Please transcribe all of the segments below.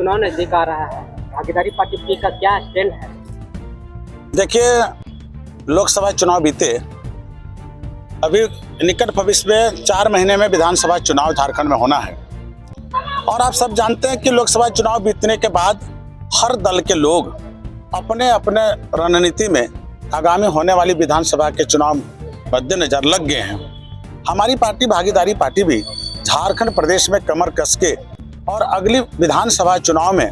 चुनाव नजदीक आ रहा है, भागीदारी पार्टी का क्या स्टैंड है? देखिए, लोकसभा चुनाव बीते, अभी निकट भविष्य में 4 महीने में विधानसभा चुनाव झारखंड में होना है। और आप सब जानते हैं कि लोकसभा चुनाव बीतने के बाद हर दल के लोग अपने अपने रणनीति में आगामी होने वाली विधानसभा के चुनाव मद्देनजर लग गए हैं। हमारी पार्टी भागीदारी पार्टी भी झारखंड प्रदेश में कमर कस के और अगली विधानसभा चुनाव में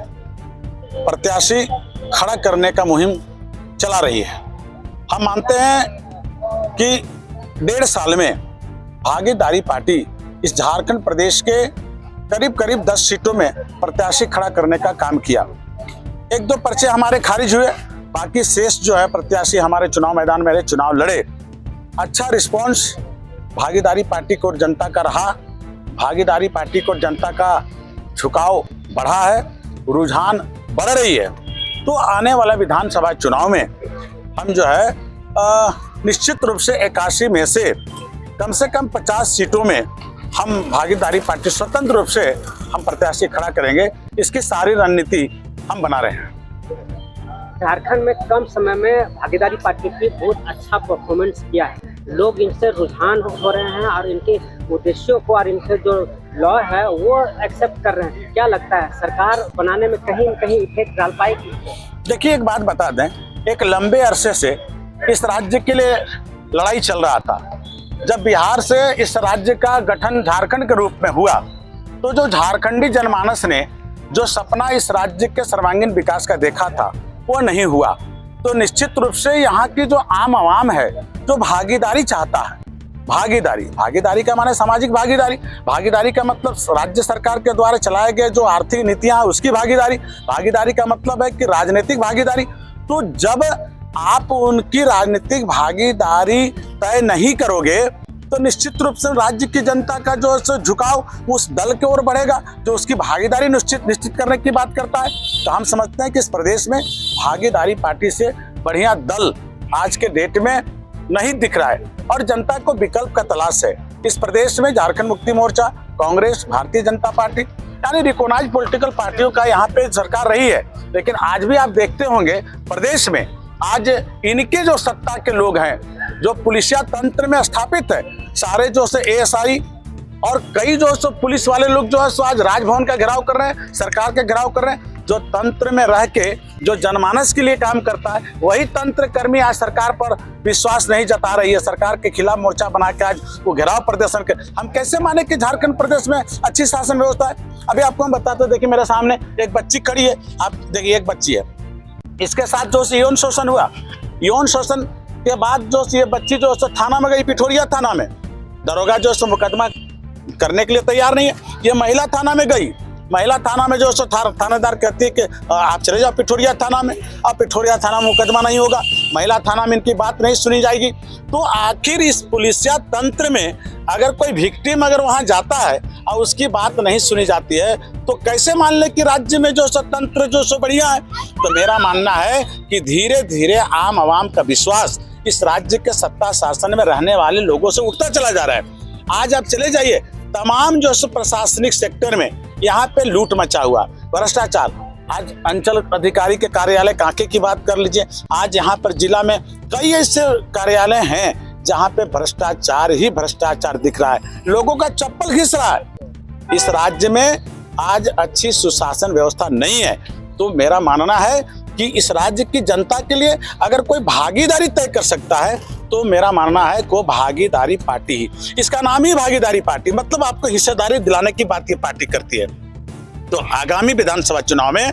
प्रत्याशी खड़ा करने का मुहिम चला रही है। हम मानते हैं कि 1.5 साल में भागीदारी पार्टी इस झारखंड प्रदेश के करीब करीब 10 सीटों में प्रत्याशी खड़ा करने का काम किया। 1-2 पर्चे हमारे खारिज हुए, बाकी शेष जो है प्रत्याशी हमारे चुनाव मैदान में रहे, चुनाव लड़े। अच्छा रिस्पांस भागीदारी पार्टी को जनता का रहा। भागीदारी पार्टी को जनता का झुकाव बढ़ा है, रुझान बढ़ रही है। तो आने वाला विधानसभा चुनाव में हम जो है निश्चित रूप से 81 में से कम 50 सीटों में हम भागीदारी पार्टी स्वतंत्र रूप से हम प्रत्याशी खड़ा करेंगे। इसकी सारी रणनीति हम बना रहे हैं। झारखंड में कम समय में भागीदारी पार्टी की बहुत अच्छा परफॉर्मेंस किया है, लोग इनसे रुझान हो रहे हैं और इनके उद्देश्यों को और इनके जो लॉ है वो एक्सेप्ट कर रहे हैं। क्या लगता है, सरकार बनाने में कहीं न कहीं इफेक्ट डाल पाएगी? देखिए, एक बात बता दें, एक लंबे अरसे से इस राज्य के लिए लड़ाई चल रहा था। जब बिहार से इस राज्य का गठन झारखंड के रूप में हुआ, तो जो झारखंडी जनमानस ने जो सपना इस राज्य के सर्वांगीण विकास का देखा था वो नहीं हुआ। तो निश्चित रूप से यहाँ की जो आम आवाम है जो भागीदारी चाहता है, भागीदारी का माने सामाजिक भागीदारी का मतलब राज्य सरकार के द्वारा चलाए गए जो आर्थिक नीतियां हैं उसकी भागीदारी का मतलब है कि राजनीतिक भागीदारी। तो जब आप उनकी राजनीतिक भागीदारी तय नहीं करोगे तो निश्चित रूप से राज्य की जनता का जो झुकाव उस दल की ओर बढ़ेगा जो उसकी भागीदारी निश्चित करने की बात करता है। तो हम समझते हैं कि इस प्रदेश में भागीदारी पार्टी से बढ़िया दल आज के डेट में नहीं दिख रहा है और जनता को विकल्प का तलाश है। इस प्रदेश में झारखंड मुक्ति मोर्चा, कांग्रेस, भारतीय जनता पार्टी यानी रिकॉग्नाइज्ड पॉलिटिकल पार्टियों का यहाँ पे सरकार रही है। लेकिन आज भी आप देखते होंगे प्रदेश में आज इनके जो सत्ता के लोग हैं जो पुलिसिया तंत्र में स्थापित है, सारे जो से एएसआई और कई जो पुलिस वाले लोग जो है सो आज राजभवन का घेराव कर रहे हैं, सरकार का घेराव कर रहे हैं। जो तंत्र में रह के जो जनमानस के लिए काम करता है वही तंत्र कर्मी आज सरकार पर विश्वास नहीं जता रही है, सरकार के खिलाफ मोर्चा बना के आज वो घेराव प्रदर्शन कर। हम कैसे माने कि झारखंड प्रदेश में अच्छी शासन व्यवस्था है? अभी आपको हम बताते, देखिए मेरे सामने एक बच्ची खड़ी है, आप देखिए एक बच्ची है, इसके साथ जो यौन शोषण हुआ, यौन शोषण के बाद जो ये बच्ची जो थाना में गई, पिठोरिया थाना में, दरोगा जो मुकदमा करने के लिए तैयार नहीं है। ये महिला थाना में गई, महिला थाना में जो थानेदार कहती है कि आप चले जाओ पिठोरिया थाना में। अब पिठोरिया थाना में मुकदमा नहीं होगा, महिला थाना में इनकी बात नहीं सुनी जाएगी। तो आखिर इस पुलिसिया तंत्र में अगर कोई विक्टिम अगर वहां जाता है और उसकी बात नहीं सुनी जाती है तो कैसे मान ले कि राज्य में जो तंत्र जो बढ़िया है? तो मेरा मानना है कि धीरे धीरे आम आवाम का विश्वास इस राज्य के सत्ता शासन में रहने वाले लोगों से उठता चला जा रहा है। आज आप चले जाइए, तमाम जो प्रशासनिक सेक्टर में यहाँ पे लूट मचा हुआ, भ्रष्टाचार। आज अंचल अधिकारी के कार्यालय कांके की बात कर लीजिए, आज यहाँ पर जिला में कई ऐसे कार्यालय हैं जहाँ पे भ्रष्टाचार ही भ्रष्टाचार दिख रहा है, लोगों का चप्पल घिस रहा है। इस राज्य में आज अच्छी सुशासन व्यवस्था नहीं है। तो मेरा मानना है कि इस राज्य की जनता के लिए अगर कोई भागीदारी तय कर सकता है तो मेरा मानना है को भागीदारी पार्टी ही, इसका नाम ही भागीदारी पार्टी, मतलब आपको हिस्सेदारी दिलाने की बात ये पार्टी करती है। तो आगामी विधानसभा चुनाव में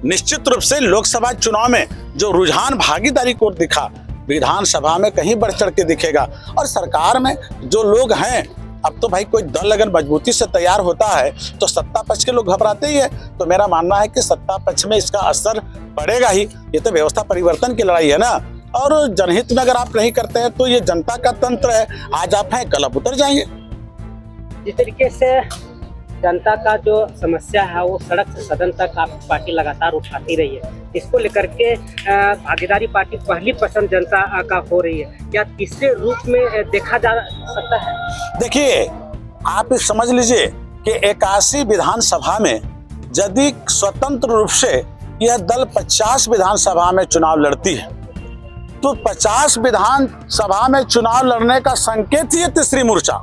निश्चित रूप से लोकसभा चुनाव में जो रुझान भागीदारी को दिखा, विधानसभा में कहीं बढ़ चढ़ के दिखेगा। और सरकार में जो लोग हैं, अब तो भाई कोई दल अगर मजबूती से तैयार होता है तो सत्ता पक्ष के लोग घबराते ही है। तो मेरा मानना है कि सत्ता पक्ष में इसका असर पड़ेगा ही। ये तो व्यवस्था परिवर्तन की लड़ाई है ना, और जनहित में अगर आप नहीं करते हैं तो ये जनता का तंत्र है, आज आप हैं कल आप उतर जाएंगे। जिस तरीके से जनता का जो समस्या है वो सड़क से सदन तक आपकी पार्टी लगातार उठाती रही है, इसको लेकर के भागीदारी पार्टी पहली पसंद जनता का हो रही है, क्या तीसरे रूप में देखा जा सकता है? देखिए, आप समझ लीजिए कि 81 विधानसभा में यदि स्वतंत्र रूप से यह दल 50 विधानसभा में चुनाव लड़ती है तो 50 विधानसभा में चुनाव लड़ने का संकेत ही है तीसरी मोर्चा।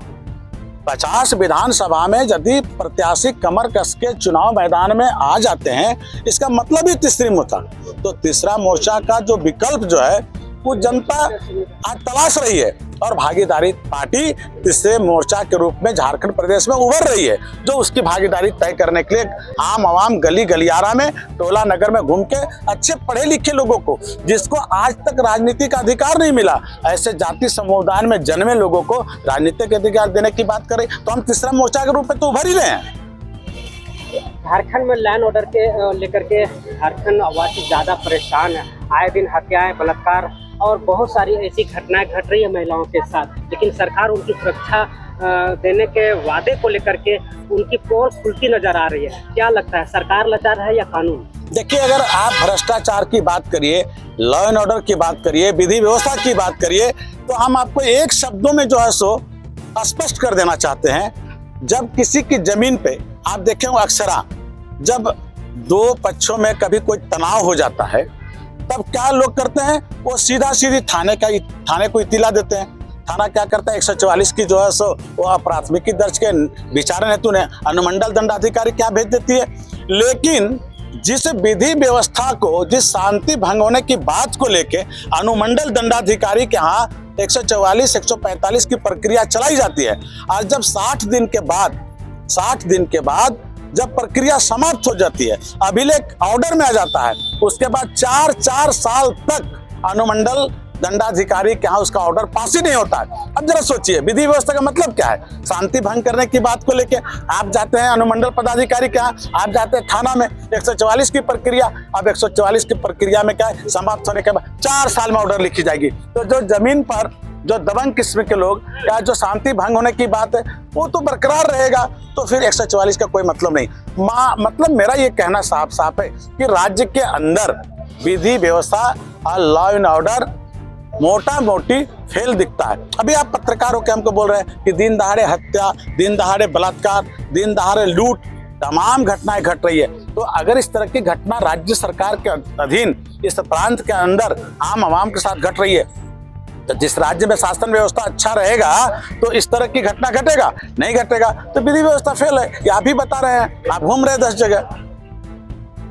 50 विधानसभा में यदि प्रत्याशी कमर कस के चुनाव मैदान में आ जाते हैं, इसका मतलब ही तीसरी मोर्चा। तो तीसरा मोर्चा का जो विकल्प जो है वो जनता आज तलाश रही है और भागीदारी पार्टी तीसरे मोर्चा के रूप में झारखंड प्रदेश में उभर रही है, जो उसकी भागीदारी तय करने के लिए आम आवाम गली गलियारा में टोला नगर में घूम के अच्छे पढ़े लिखे लोगों को, जिसको आज तक राजनीति का अधिकार नहीं मिला, ऐसे जाति समुदाय में जन्मे लोगों को राजनीतिक अधिकार देने की बात करें तो हम तीसरा मोर्चा के रूप में तो उभर ही रहे हैं। झारखंड में लैंड ऑर्डर के लेकर के झारखंड वासी ज़्यादा परेशान है। आए दिन हत्याएं, बलात्कार और बहुत सारी ऐसी घटनाएं घट रही है महिलाओं के साथ, लेकिन सरकार उनकी सुरक्षा देने के वादे को लेकर के उनकी पोल खुलती नजर आ रही है। क्या लगता है, सरकार लाचार है या कानून? देखिए, अगर आप भ्रष्टाचार की बात करिए, लॉ एंड ऑर्डर की बात करिए, विधि व्यवस्था की बात करिए, तो हम आपको एक शब्दों में जो है सो स्पष्ट कर देना चाहते हैं। जब किसी की जमीन पे आप देखेंगे अक्सर जब दो पक्षों में कभी कोई तनाव हो जाता है, तब क्या लोग करते हैं, वो सीधा सीधी थाने को इत्तिला देते हैं। थाना क्या करता है, 144 की जो है सो वो प्राथमिकी दर्ज के विचारण हेतु ने अनुमंडल दंडाधिकारी क्या भेज देती है। लेकिन जिस विधि व्यवस्था को, जिस शांति भंग होने की बात को लेके अनुमंडल दंडाधिकारी के यहाँ 144, 145 की प्रक्रिया चलाई जाती है, और जब 60 दिन के बाद जब प्रक्रिया समाप्त हो जाती है, अभिलेख ऑर्डर में आ जाता है, उसके बाद 4 साल तक अनुमंडल दंडाधिकारी के यहाँ उसका ऑर्डर पास ही नहीं होता है। अब जरा सोचिए, विधि व्यवस्था का मतलब क्या है? शांति भंग करने की बात को लेके आप जाते हैं अनुमंडल पदाधिकारी के यहाँ, आप जाते हैं थाना में, 144 की प्रक्रिया, अब 144 की प्रक्रिया में क्या है, समाप्त होने के बाद 4 साल में ऑर्डर लिखी जाएगी। तो जो जमीन पर जो दबंग किस्म के लोग या जो शांति भंग होने की बात है वो तो बरकरार रहेगा, तो फिर 144 का कोई मतलब नहीं। मतलब मेरा ये कहना साफ साफ है कि राज्य के अंदर विधि व्यवस्था और लॉ एंड ऑर्डर मोटा मोटी फेल दिखता है। अभी आप पत्रकार होकर हमको बोल रहे हैं कि दिन दहाड़े हत्या, दिन दहाड़े बलात्कार, दिन दहाड़े लूट, तमाम घटनाएं घट रही है। तो अगर इस तरह की घटना राज्य सरकार के अधीन इस प्रांत के अंदर आम आवाम के साथ घट रही है, तो जिस राज्य में शासन व्यवस्था अच्छा रहेगा तो इस तरह की घटना घटेगा, नहीं घटेगा तो विधि व्यवस्था फेल है। ये आप ही बता रहे हैं, आप घूम रहे 10 जगह।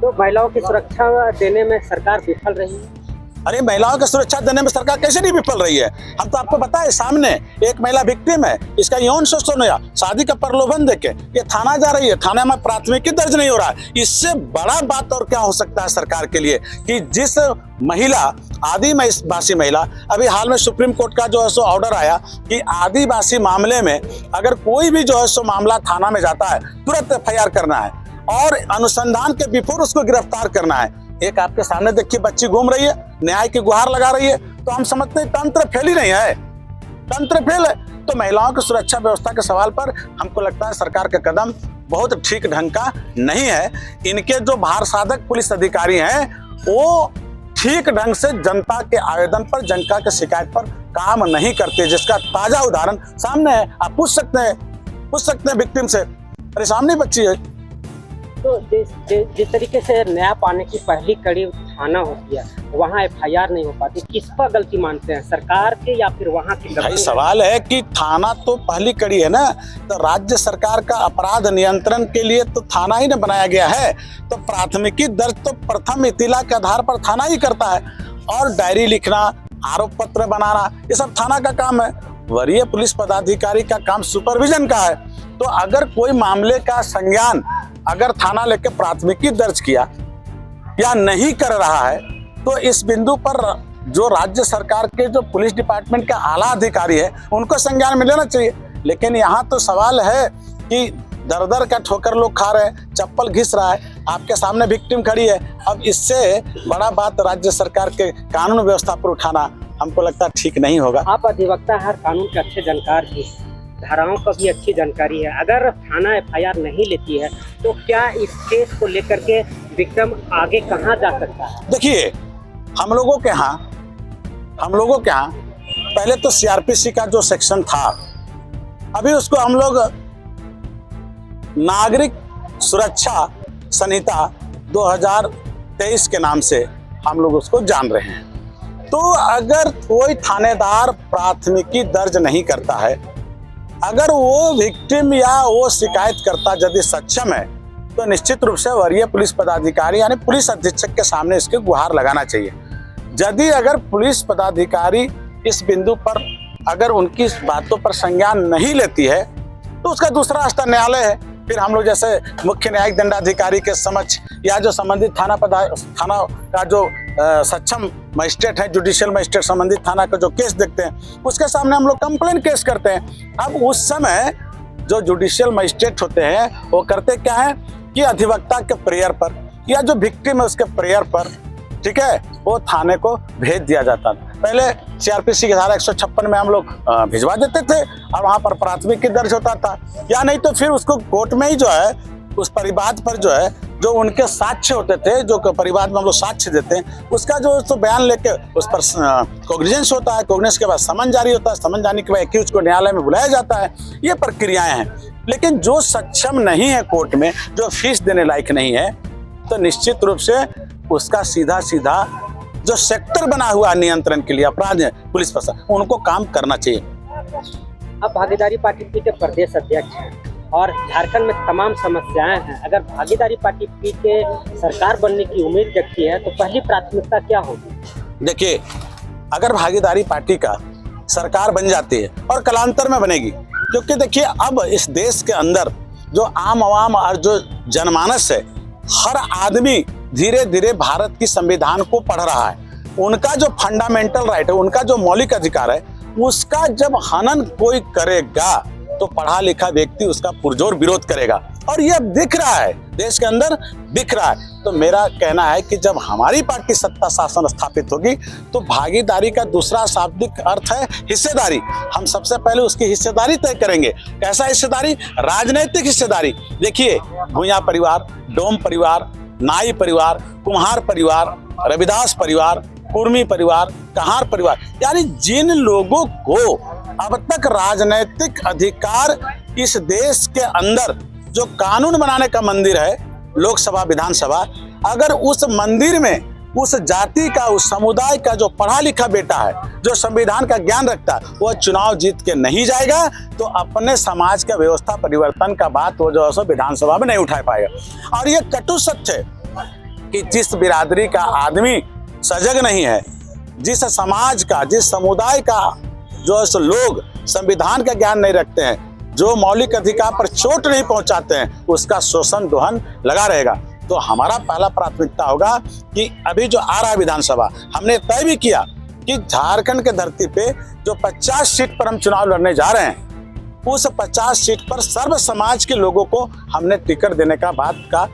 तो महिलाओं की सुरक्षा देने में सरकार विफल रही है। अरे महिलाओं की सुरक्षा देने में सरकार कैसे नहीं विफल रही है? हम तो आपको बताए, सामने एक महिला विक्टिम है, इसका यौन शोषण हुआ, शादी का प्रलोभन देके ये थाना जा रही है, थाने में प्राथमिकी दर्ज नहीं हो रहा है। इससे बड़ा बात और क्या हो सकता है सरकार के लिए कि जिस महिला, आदिवासी महिला, अभी हाल में सुप्रीम कोर्ट का जो है सो ऑर्डर आया कि आदिवासी मामले में अगर कोई भी जो है सो मामला थाना में जाता है तुरंत FIR करना है और अनुसंधान के बिफोर उसको गिरफ्तार करना है। एक आपके सामने देखिए बच्ची घूम रही है, न्याय की गुहार लगा रही है, तो हम समझते हैं तंत्र फेल ही नहीं है, तंत्र फेल है। तो महिलाओं की सुरक्षा व्यवस्था के सवाल पर हमको लगता है सरकार का कदम बहुत ठीक ढंग का नहीं है। इनके जो भार साधक पुलिस अधिकारी हैं वो ठीक ढंग से जनता के आवेदन पर, जनता के शिकायत पर काम नहीं करते, जिसका ताजा उदाहरण सामने है। आप पूछ सकते हैं विक्टिम से, अरे सामने बच्ची है। तो जिस तरीके से न्याय पाने की पहली कड़ी थाना होती है, वहाँ FIR नहीं हो पाती, किस पर गलती मानते हैं, सरकार के या फिर वहाँ की? भाई सवाल है कि थाना तो पहली कड़ी है ना, तो राज्य सरकार का अपराध नियंत्रण के लिए तो थाना ही न बनाया गया है। तो प्राथमिकी दर्ज तो प्रथम इतिला के आधार पर थाना ही करता है, और डायरी लिखना, आरोप पत्र बनाना, ये सब थाना का काम है। वरीय पुलिस पदाधिकारी का काम सुपरविजन का है। तो अगर कोई मामले का संज्ञान अगर थाना लेके प्राथमिकी दर्ज किया या नहीं कर रहा है, तो इस बिंदु पर जो राज्य सरकार के जो पुलिस डिपार्टमेंट के आला अधिकारी है उनको संज्ञान में लेना चाहिए। लेकिन यहाँ तो सवाल है कि दर दर का ठोकर लोग खा रहे हैं, चप्पल घिस रहा है, आपके सामने विक्टिम खड़ी है। अब इससे बड़ा बात राज्य सरकार के कानून व्यवस्था पर उठाना हमको लगता है ठीक नहीं होगा। आप अधिवक्ता हर कानून के अच्छे जानकार भी, धाराओं का भी अच्छी जानकारी है। अगर थाना FIR नहीं लेती है तो क्या इस केस को लेकर के विक्टिम आगे कहाँ जा सकता है? देखिए, हम लोगों के यहाँ पहले तो CRPC का जो सेक्शन था, अभी उसको हम लोग नागरिक सुरक्षा संहिता 2023 के नाम से हम लोग उसको जान रहे हैं। तो अगर कोई थानेदार प्राथमिकी दर्ज नहीं करता है, अगर वो विक्टिम या वो शिकायतकर्ता यदि सक्षम है, तो निश्चित रूप से वरीय पुलिस पदाधिकारी यानी पुलिस अधीक्षक के सामने इसकी गुहार लगाना चाहिए। यदि अगर पुलिस पदाधिकारी इस बिंदु पर अगर उनकी इस बातों पर संज्ञान नहीं लेती है, तो उसका दूसरा स्तर न्यायालय है। फिर हम लोग जैसे मुख्य न्यायिक दंडाधिकारी के समक्ष या जो संबंधित थाना का जो सक्षम मजिस्ट्रेट है, जुडिशियल मजिस्ट्रेट संबंधित थाना का जो केस देखते हैं, उसके सामने हम लोग कंप्लेंट केस करते हैं। अब उस समय जो जुडिशियल मजिस्ट्रेट होते हैं वो करते क्या है कि अधिवक्ता के प्रेयर पर या जो विक्टिम है उसके प्रेयर पर, ठीक है, वो थाने को भेज दिया जाता था। पहले सीआरपीसी की धारा 156 में हम लोग भिजवा देते थे और वहां पर प्राथमिकी दर्ज होता था, या नहीं तो फिर उसको कोर्ट में ही जो है उस परिवाद पर जो है जो उनके साक्ष्य होते थे, जो परिवाद में हम लोग साक्ष्य देते हैं, उसका जो तो बयान लेके उस पर कोग्निजेंस होता है। कोग्निजेंस के बाद समन जारी होता है, समन जाने के बाद एक्यूज को न्यायालय में बुलाया जाता है। ये प्रक्रियाएं हैं। लेकिन जो सक्षम नहीं है कोर्ट में, जो फीस देने लायक नहीं है, तो निश्चित रूप से उसका सीधा सीधा जो सेक्टर बना हुआ नियंत्रण के लिए अपराध पुलिस प्रशासन, उनको काम करना चाहिए। अब भागीदारी पार्टी पी के प्रदेश अध्यक्ष हैं और झारखंड में तमाम समस्याएं हैं। अगर भागीदारी पार्टी पी के सरकार बनने की उम्मीद रखती है तो पहली प्राथमिकता क्या होगी? देखिए, अगर भागीदारी पार्टी का सरकार बन जाती है और कालांतर में बनेगी, क्योंकि देखिए अब इस देश के अंदर जो आम आवाम और जो जनमानस है, हर आदमी धीरे धीरे भारत की संविधान को पढ़ रहा है। उनका जो फंडामेंटल राइट है, उनका जो मौलिक अधिकार है, उसका जब हनन कोई करेगा तो पढ़ा लिखा व्यक्ति उसका पुरजोर विरोध करेगा। और यह दिख रहा है, देश के अंदर दिख रहा है। तो मेरा कहना है कि जब हमारी पार्टी सत्ता शासन स्थापित होगी तो भागीदारी का दूसरा शाब्दिक अर्थ है हिस्सेदारी। हम सबसे पहले उसकी हिस्सेदारी तय करेंगे। कैसा हिस्सेदारी? राजनैतिक हिस्सेदारी। देखिए, भूया परिवार, डोम परिवार, नाई परिवार, कुम्हार परिवार, रविदास परिवार, कुर्मी परिवार, कहार परिवार, यानी जिन लोगों को अब तक राजनैतिक अधिकार इस देश के अंदर जो कानून बनाने का मंदिर है, लोकसभा विधानसभा, अगर उस मंदिर में उस जाति का, उस समुदाय का जो पढ़ा लिखा बेटा है, जो संविधान का ज्ञान रखता है, वो चुनाव जीत के नहीं जाएगा तो अपने समाज का व्यवस्था परिवर्तन का बात वो जो है विधानसभा में नहीं उठा पाएगा। और ये कटु सत्य है कि जिस बिरादरी का आदमी सजग नहीं है, जिस समाज का, जिस समुदाय का जो है लोग संविधान का ज्ञान नहीं रखते हैं, जो मौलिक अधिकार पर चोट नहीं पहुंचाते हैं, उसका शोषण दोहन लगा रहेगा। तो हमारा पहला प्राथमिकता होगा कि अभी जो आ रहा है विधानसभा, हमने तय भी किया कि झारखंड के धरती पे जो 50 सीट पर हम चुनाव लड़ने जा रहे हैं, उस 50 सीट पर सर्व समाज के लोगों को हमने टिकट देने का बात का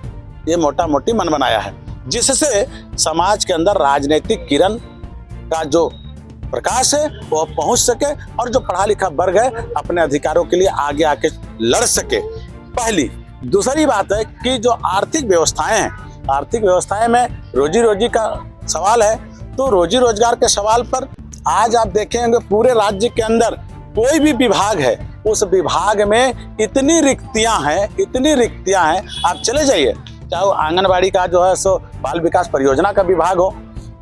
ये मोटा मोटी मन बनाया है, जिससे समाज के अंदर राजनीतिक किरण का जो प्रकाश है वो पहुंच सके और जो पढ़ा लिखा वर्ग है अपने अधिकारों के लिए आगे आके लड़ सके। पहली। दूसरी बात है कि जो आर्थिक व्यवस्थाएं हैं, आर्थिक व्यवस्थाएं में रोजी रोजी का सवाल है, तो रोजी रोजगार के सवाल पर आज आप देखेंगे पूरे राज्य के अंदर कोई भी विभाग है, उस विभाग में इतनी रिक्तियां हैं, आप चले जाइए, चाहे वो आंगनबाड़ी का जो है सो बाल विकास परियोजना का विभाग हो,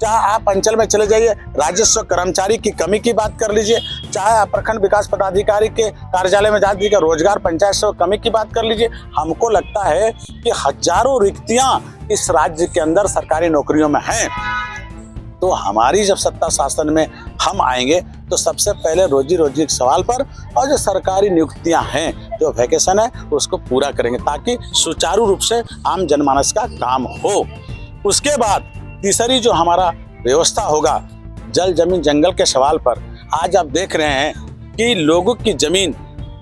चाहे आप अंचल में चले जाइए राजस्व कर्मचारी की कमी की बात कर लीजिए, चाहे आप प्रखंड विकास पदाधिकारी के कार्यालय में जा दीजिए रोजगार पंचायत से कमी की बात कर लीजिए। हमको लगता है कि हजारों रिक्तियां इस राज्य के अंदर सरकारी नौकरियों में हैं। तो हमारी जब सत्ता शासन में हम आएंगे तो सबसे पहले रोजी रोजी के सवाल पर और जो सरकारी नियुक्तियां हैं, जो वैकेशन है, उसको पूरा करेंगे ताकि सुचारू रूप से आम जनमानस का काम हो। उसके बाद तीसरी जो हमारा व्यवस्था होगा जल जमीन जंगल के सवाल पर, आज आप देख रहे हैं कि लोगों की जमीन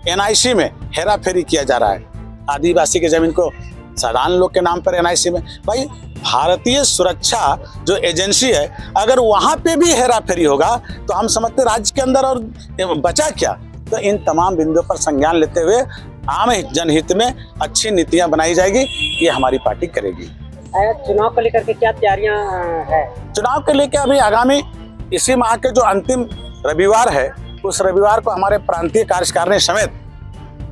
एनआईसी में हेरा फेरी किया जा रहा है। आदिवासी की जमीन को साधारण लोग के नाम पर एनआईसी में, भाई भारतीय सुरक्षा जो एजेंसी है, अगर वहां पे भी हेरा फेरी होगा तो हम समझते राज्य के अंदर और बचा क्या। तो इन तमाम बिंदुओं पर संज्ञान लेते हुए आम जनहित में अच्छी नीतियां बनाई जाएगी, ये हमारी पार्टी करेगी। चुनाव को लेकर के क्या तैयारियां हैं? चुनाव के लेकर अभी आगामी इसी माह के जो अंतिम रविवार है, उस रविवार को हमारे प्रांतीय कार्यकारिणी समेत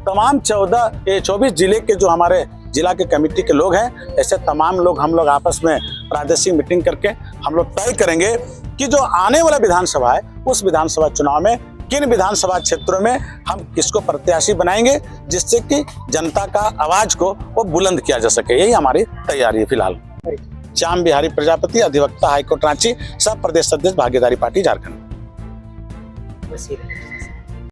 तमाम 24 जिले के जो हमारे जिला के कमेटी के लोग हैं, ऐसे तमाम लोग हम लोग आपस में प्रादेशिक मीटिंग करके हम लोग तय करेंगे कि जो आने वाला विधानसभा है उस विधानसभा चुनाव में किन विधानसभा क्षेत्रों में हम किसको प्रत्याशी बनाएंगे, जिससे कि जनता का आवाज को वो बुलंद किया जा सके। यही हमारी तैयारी है फिलहाल। श्याम बिहारी प्रजापति, अधिवक्ता हाईकोर्ट रांची, सह प्रदेश अध्यक्ष भागीदारी पार्टी झारखंड। बस ये